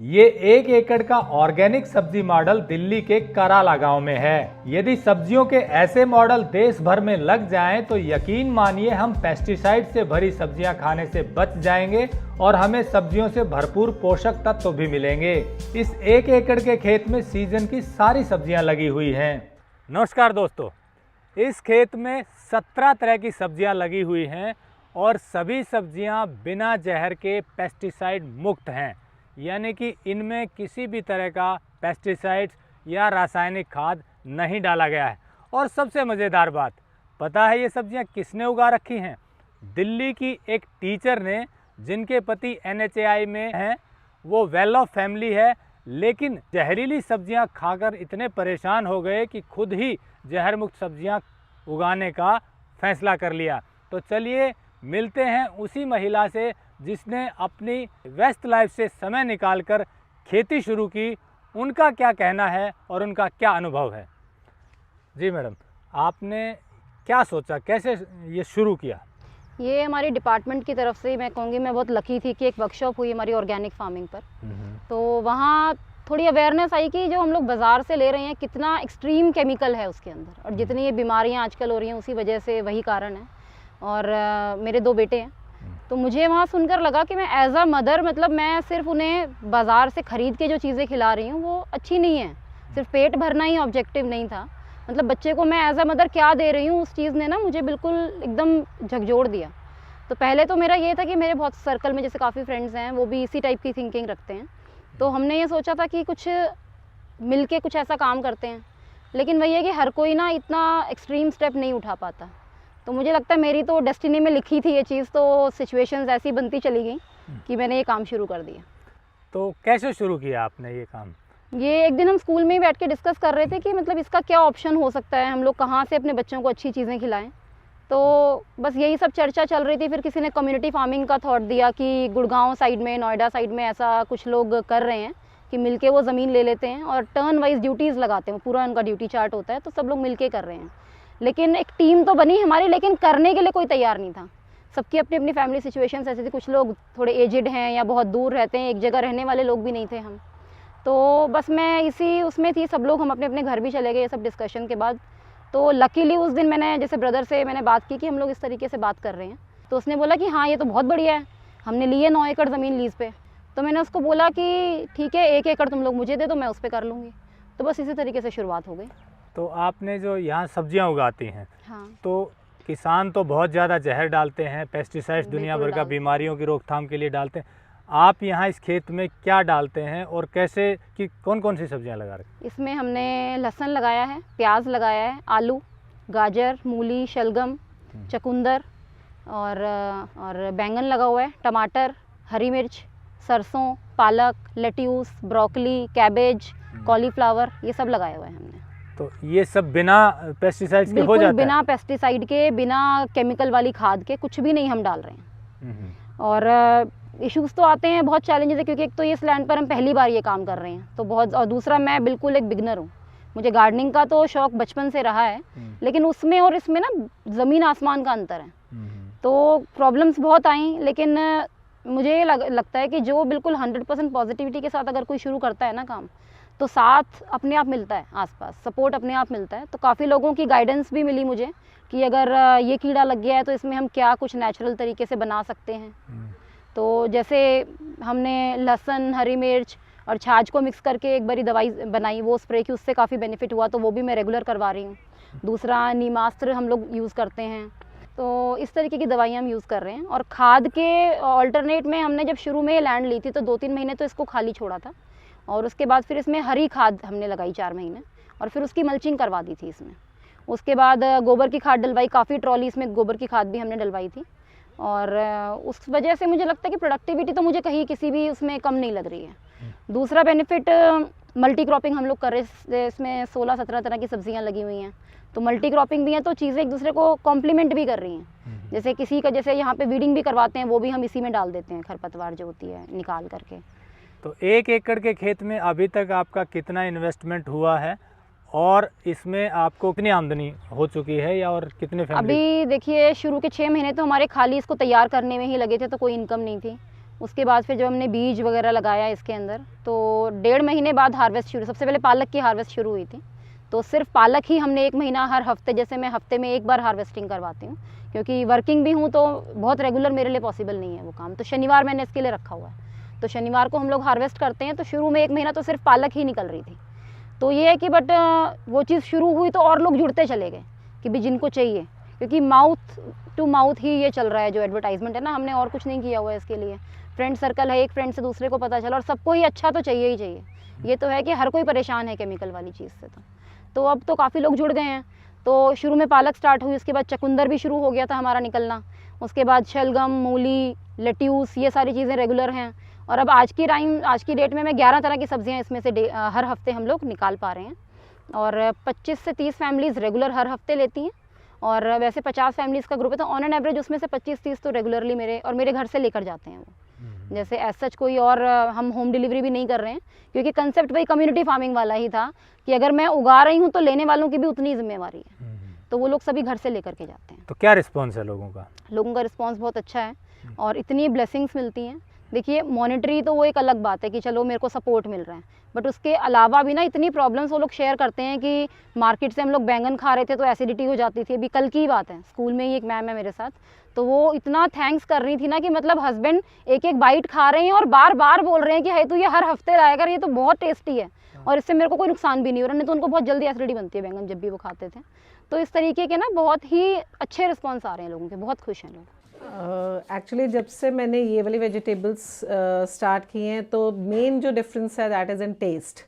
ये 1 एकड़ का ऑर्गेनिक सब्जी मॉडल दिल्ली के कराला गांव में है। यदि सब्जियों के ऐसे मॉडल देश भर में लग जाएं तो यकीन मानिए हम पेस्टिसाइड से भरी सब्जियां खाने से बच जाएंगे और हमें सब्जियों से भरपूर पोषक तत्व भी मिलेंगे। इस 1 एकड़ के खेत में सीजन की सारी सब्जियां लगी हुई हैं। नमस्कार दोस्तों, इस खेत में 17 तरह की सब्जियां लगी हुई हैं और सभी सब्जियां बिना जहर के पेस्टिसाइड मुक्त हैं, यानी कि इनमें किसी भी तरह का पेस्टिसाइड्स या रासायनिक खाद नहीं डाला गया है। और सबसे मज़ेदार बात, पता है ये सब्जियां किसने उगा रखी हैं? दिल्ली की एक टीचर ने, जिनके पति NHAI में हैं। वो वेल ऑफ फैमिली है, लेकिन जहरीली सब्जियां खाकर इतने परेशान हो गए कि खुद ही जहर मुक्त सब्जियां उगाने का फैसला कर लिया। तो चलिए मिलते हैं उसी महिला से जिसने अपनी व्यस्त लाइफ से समय निकालकर खेती शुरू की। उनका क्या कहना है और उनका क्या अनुभव है। जी मैडम, आपने क्या सोचा, कैसे ये शुरू किया? ये हमारी डिपार्टमेंट की तरफ से, मैं कहूँगी मैं बहुत लकी थी कि एक वर्कशॉप हुई हमारी ऑर्गेनिक फार्मिंग पर। तो वहाँ थोड़ी अवेयरनेस आई कि जो हम लोग बाज़ार से ले रहे हैं कितना एक्सट्रीम केमिकल है उसके अंदर, और जितनी ये बीमारियाँ आजकल हो रही हैं उसी वजह से वही कारण है। और मेरे 2 बेटे हैं, तो मुझे वहाँ सुनकर लगा कि मैं एज अ मदर, मतलब मैं सिर्फ उन्हें बाज़ार से ख़रीद के जो चीज़ें खिला रही हूँ वो अच्छी नहीं है। सिर्फ पेट भरना ही ऑब्जेक्टिव नहीं था, मतलब बच्चे को मैं एज अ मदर क्या दे रही हूँ, उस चीज़ ने ना मुझे बिल्कुल एकदम झकझोर दिया। तो पहले तो मेरा ये था कि मेरे बहुत सर्कल में जैसे काफ़ी फ्रेंड्स हैं वो भी इसी टाइप की थिंकिंग रखते हैं, तो हमने ये सोचा था कि कुछ मिल के कुछ ऐसा काम करते हैं। लेकिन वही है कि हर कोई ना इतना एक्सट्रीम स्टेप नहीं उठा पाता। तो मुझे लगता है मेरी तो डेस्टिनी में लिखी थी ये चीज़, तो सिचुएशंस ऐसी बनती चली गई कि मैंने ये काम शुरू कर दिया। तो कैसे शुरू किया आपने ये काम? ये एक दिन हम स्कूल में ही बैठ के डिस्कस कर रहे थे कि मतलब इसका क्या ऑप्शन हो सकता है, हम लोग कहाँ से अपने बच्चों को अच्छी चीज़ें खिलाएं। तो बस यही सब चर्चा चल रही थी। फिर किसी ने कम्युनिटी फार्मिंग का थॉट दिया कि गुड़गांव साइड में, नोएडा साइड में ऐसा कुछ लोग कर रहे हैं कि मिलके वो ज़मीन ले लेते हैं और टर्न वाइज ड्यूटीज़ लगाते हैं, पूरा उनका ड्यूटी चार्ट होता है, तो सब लोग मिलके कर रहे हैं। लेकिन एक टीम तो बनी हमारी, लेकिन करने के लिए कोई तैयार नहीं था। सबकी अपनी अपनी फैमिली सिचुएशंस ऐसी थी, कुछ लोग थोड़े एजिड हैं या बहुत दूर रहते हैं, एक जगह रहने वाले लोग भी नहीं थे हम। तो बस मैं इसी उसमें थी, सब लोग हम अपने अपने घर भी चले गए ये सब डिस्कशन के बाद। तो लकीली उस दिन मैंने जैसे ब्रदर से मैंने बात की कि हम लोग इस तरीके से बात कर रहे हैं, तो उसने बोला कि हाँ ये तो बहुत बढ़िया है, हमने ली है 9 एकड़ ज़मीन लीज़ पे। तो मैंने उसको बोला कि ठीक है 1 एकड़ तुम लोग मुझे दे दो, मैं उस पर कर लूँगी। तो बस इसी तरीके से शुरुआत हो गई। तो आपने जो यहाँ सब्जियाँ उगाती हैं, हाँ, तो किसान तो बहुत ज़्यादा जहर डालते हैं, पेस्टिसाइड्स दुनिया भर का बीमारियों की रोकथाम के लिए डालते हैं। आप यहाँ इस खेत में क्या डालते हैं और कैसे, कि कौन कौन सी सब्जियाँ लगा रहे हैं? इसमें हमने लहसुन लगाया है, प्याज लगाया है, आलू, गाजर, मूली, शलगम, चुकंदर और बैंगन लगा हुआ है, टमाटर, हरी मिर्च, सरसों, पालक, लेट्यूस, ब्रोकली, कैबेज, कॉलीफ्लावर, ये सब लगाया हुआ है हमने। तो ये सब बिना पेस्टिसाइड्स के हो जाता है? बिना पेस्टिसाइड के, बिना केमिकल वाली खाद के, कुछ भी नहीं हम डाल रहे हैं। और इश्यूज़ तो आते हैं, बहुत चैलेंजेस है, क्योंकि एक तो इस लैंड पर हम पहली बार ये काम कर रहे हैं, तो बहुत, और दूसरा मैं बिल्कुल एक बिगनर हूँ। मुझे गार्डनिंग का तो शौक बचपन से रहा है, लेकिन उसमें और इसमें ना ज़मीन आसमान का अंतर है। तो प्रॉब्लम्स बहुत आई, लेकिन मुझे ये लगता है कि जो बिल्कुल 100% पॉजिटिविटी के साथ अगर कोई शुरू करता है ना काम, तो साथ अपने आप मिलता है, आसपास सपोर्ट अपने आप मिलता है। तो काफ़ी लोगों की गाइडेंस भी मिली मुझे कि अगर ये कीड़ा लग गया है तो इसमें हम क्या कुछ नेचुरल तरीके से बना सकते हैं। तो जैसे हमने लहसुन, हरी मिर्च और छाछ को मिक्स करके एक बारी दवाई बनाई, वो स्प्रे की, उससे काफ़ी बेनिफिट हुआ, तो वो भी मैं रेगुलर करवा रही हूँ। दूसरा नीमास्त्र हम लोग यूज़ करते हैं, तो इस तरीके की दवाइयाँ हम यूज़ कर रहे हैं। और खाद के ऑल्टरनेट में हमने जब शुरू में लैंड ली थी तो 2-3 महीने तो इसको खाली छोड़ा था, और उसके बाद फिर इसमें हरी खाद हमने लगाई 4 महीने, और फिर उसकी मल्चिंग करवा दी थी इसमें। उसके बाद गोबर की खाद डलवाई, काफ़ी ट्रॉली इसमें गोबर की खाद भी हमने डलवाई थी, और उस वजह से मुझे लगता है कि प्रोडक्टिविटी तो मुझे कहीं किसी भी उसमें कम नहीं लग रही है। दूसरा बेनिफिट, मल्टी क्रॉपिंग हम लोग कर रहे हैं, इसमें 16-17 तरह की सब्जियां लगी हुई हैं, तो मल्टी क्रॉपिंग भी है, तो चीज़ें एक दूसरे को कॉम्प्लीमेंट भी कर रही हैं। जैसे किसी का, जैसे यहाँ पे वीडिंग भी करवाते हैं, वो भी हम इसी में डाल देते हैं, खरपतवार जो होती है निकाल करके। तो 1 एकड़ के खेत में अभी तक आपका कितना इन्वेस्टमेंट हुआ है और इसमें आपको कितनी आमदनी हो चुकी है, या और कितने फैमिली? अभी देखिए, शुरू के 6 महीने तो हमारे खाली इसको तैयार करने में ही लगे थे, तो कोई इनकम नहीं थी। उसके बाद फिर जब हमने बीज वगैरह लगाया इसके अंदर, तो 1.5 महीने बाद हार्वेस्ट शुरू। सबसे पहले पालक की हार्वेस्ट शुरू हुई थी, तो सिर्फ पालक ही हमने 1 महीना हर हफ्ते, जैसे मैं हफ्ते में 1 बार हार्वेस्टिंग करवाती हूँ, क्योंकि वर्किंग भी हूँ तो बहुत रेगुलर मेरे लिए पॉसिबल नहीं है वो काम। तो शनिवार मैंने इसके लिए रखा हुआ है, तो शनिवार को हम लोग हार्वेस्ट करते हैं। तो शुरू में 1 महीना तो सिर्फ पालक ही निकल रही थी। तो ये है कि बट वो चीज़ शुरू हुई तो और लोग जुड़ते चले गए कि भी जिनको चाहिए, क्योंकि माउथ टू माउथ ही ये चल रहा है जो एडवर्टाइजमेंट है ना, हमने और कुछ नहीं किया हुआ है इसके लिए। फ्रेंड सर्कल है, एक फ्रेंड से दूसरे को पता चला, और सबको ही अच्छा तो चाहिए ही चाहिए। ये तो है कि हर कोई परेशान है केमिकल वाली चीज़ से। तो अब तो काफ़ी लोग जुड़ गए हैं। तो शुरू में पालक स्टार्ट हुई, उसके बाद चकुंदर भी शुरू हो गया था हमारा निकलना, उसके बाद शलगम, मूली, लेट्यूस, ये सारी चीज़ें रेगुलर हैं। और अब आज की डेट में मैं 11 तरह की सब्जियां इसमें से हर हफ्ते हम लोग निकाल पा रहे हैं। और 25 से 30 फैमिलीज़ रेगुलर हर हफ्ते लेती हैं, और वैसे 50 फैमिलीज़ का ग्रुप है, तो ऑन एन एवरेज उसमें से 25-30 तो रेगुलरली मेरे घर से लेकर जाते हैं वो। जैसे एज सच कोई और हम होम डिलीवरी भी नहीं कर रहे हैं, क्योंकि कंसेप्ट वही कम्युनिटी फार्मिंग वाला ही था कि अगर मैं उगा रही हूँ तो लेने वालों की भी उतनी जिम्मेवारी है। तो वो लोग सभी घर से लेकर के जाते हैं। तो क्या रिस्पॉन्स है लोगों का? लोगों का रिस्पॉन्स बहुत अच्छा है, और इतनी ब्लेसिंग्स मिलती हैं। देखिए, मॉनेटरी तो वो एक अलग बात है कि चलो मेरे को सपोर्ट मिल रहा है, बट उसके अलावा भी ना इतनी प्रॉब्लम्स वो लोग शेयर करते हैं कि मार्केट से हम लोग बैंगन खा रहे थे तो एसिडिटी हो जाती थी। अभी कल की बात है, स्कूल में ही एक मैम है मेरे साथ, तो वो इतना थैंक्स कर रही थी ना कि मतलब हस्बैंड एक बाइट खा रहे हैं और बार बार बोल रहे हैं कि है तू ये हर हफ्ते लाया कर, ये तो बहुत टेस्टी है और इससे मेरे को कोई नुकसान भी नहीं हो रहा। नहीं तो उनको बहुत जल्दी एसिडिटी बनती है बैंगन जब भी वो खाते थे। तो इस तरीके के ना बहुत ही अच्छे रिस्पॉन्स आ रहे हैं लोगों के, बहुत खुश हैं लोग। एक्चुअली जब से मैंने ये वाली वेजिटेबल्स स्टार्ट किए हैं, तो मेन जो डिफरेंस है that is in taste,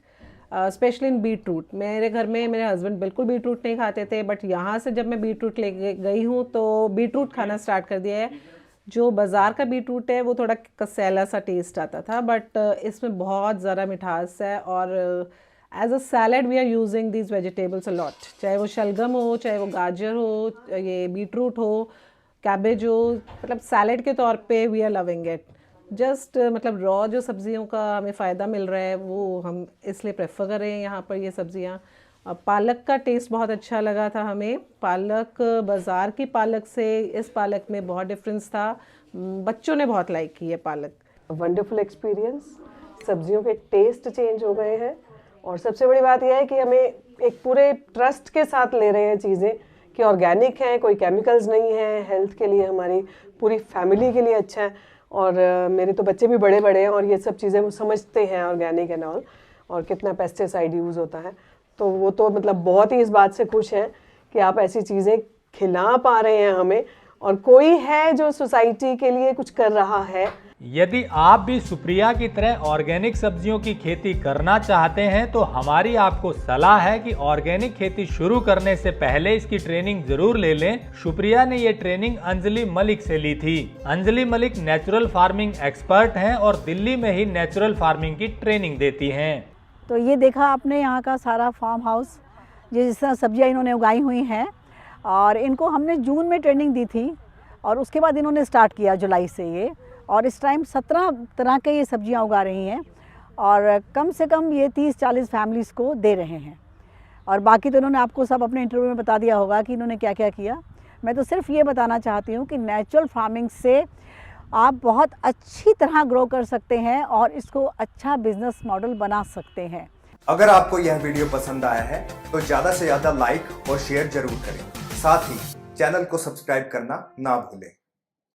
specially in beetroot. मेरे घर में मेरे हस्बैंड बिल्कुल बीट रूट नहीं खाते थे, बट यहाँ से जब मैं बीट रूट ले गई हूँ तो बीट रूट खाना स्टार्ट कर दिया है। जो बाज़ार का बीट रूट है वो थोड़ा कसैला सा टेस्ट आता था, बट इसमें बहुत ज़्यादा मिठास है। और as a salad we are using these vegetables a lot, चाहे वो शलगम हो, चाहे वो गाजर हो, ये बीट रूट हो, कैबेज हो, मतलब सैलड के तौर पे we are loving it. Just मतलब रॉ जो सब्जियों का हमें फ़ायदा मिल रहा है वो हम इसलिए प्रेफर कर रहे हैं यहाँ पर ये सब्जियाँ। पालक का टेस्ट बहुत अच्छा लगा था हमें। पालक बाज़ार की पालक से इस पालक में बहुत डिफरेंस था। बच्चों ने बहुत लाइक की है पालक। वंडरफुल एक्सपीरियंस, सब्जियों के टेस्ट चेंज हो गए हैं, और सबसे बड़ी बात यह है कि हमें एक पूरे ट्रस्ट के साथ ले रहे हैं चीज़ें कि ऑर्गेनिक हैं, कोई केमिकल्स नहीं है, हेल्थ के लिए, हमारी पूरी फैमिली के लिए अच्छा है। और मेरे तो बच्चे भी बड़े बड़े हैं और ये सब चीज़ें वो समझते हैं ऑर्गेनिक एंड ऑल, और कितना पेस्टिसाइड यूज़ होता है। तो वो तो मतलब बहुत ही इस बात से खुश हैं कि आप ऐसी चीज़ें खिला पा रहे हैं हमें, और कोई है जो सोसाइटी के लिए कुछ कर रहा है। यदि आप भी सुप्रिया की तरह ऑर्गेनिक सब्जियों की खेती करना चाहते हैं तो हमारी आपको सलाह है कि ऑर्गेनिक खेती शुरू करने से पहले इसकी ट्रेनिंग जरूर ले लें। सुप्रिया ने ये ट्रेनिंग अंजलि मलिक से ली थी। Anjali Malik natural farming expert हैं और दिल्ली में ही नेचुरल फार्मिंग की ट्रेनिंग देती हैं। तो ये देखा आपने यहाँ का सारा फार्म हाउस, जिस तरह सब्जियाँ इन्होंने उगाई हुई हैं, और इनको हमने जून में ट्रेनिंग दी थी और उसके बाद इन्होंने स्टार्ट किया जुलाई से ये, और इस टाइम 17 तरह के ये सब्जियां उगा रही हैं, और कम से कम ये 30-40 फैमिलीज़ को दे रहे हैं। और बाकी तो इन्होंने आपको सब अपने इंटरव्यू में बता दिया होगा कि इन्होंने क्या क्या किया। मैं तो सिर्फ ये बताना चाहती हूँ कि नेचुरल फार्मिंग से आप बहुत अच्छी तरह ग्रो कर सकते हैं और इसको अच्छा बिजनेस मॉडल बना सकते हैं। अगर आपको यह वीडियो पसंद आया है तो ज़्यादा से ज़्यादा लाइक और शेयर जरूर करें। साथ ही चैनल को सब्सक्राइब करना ना भूलें।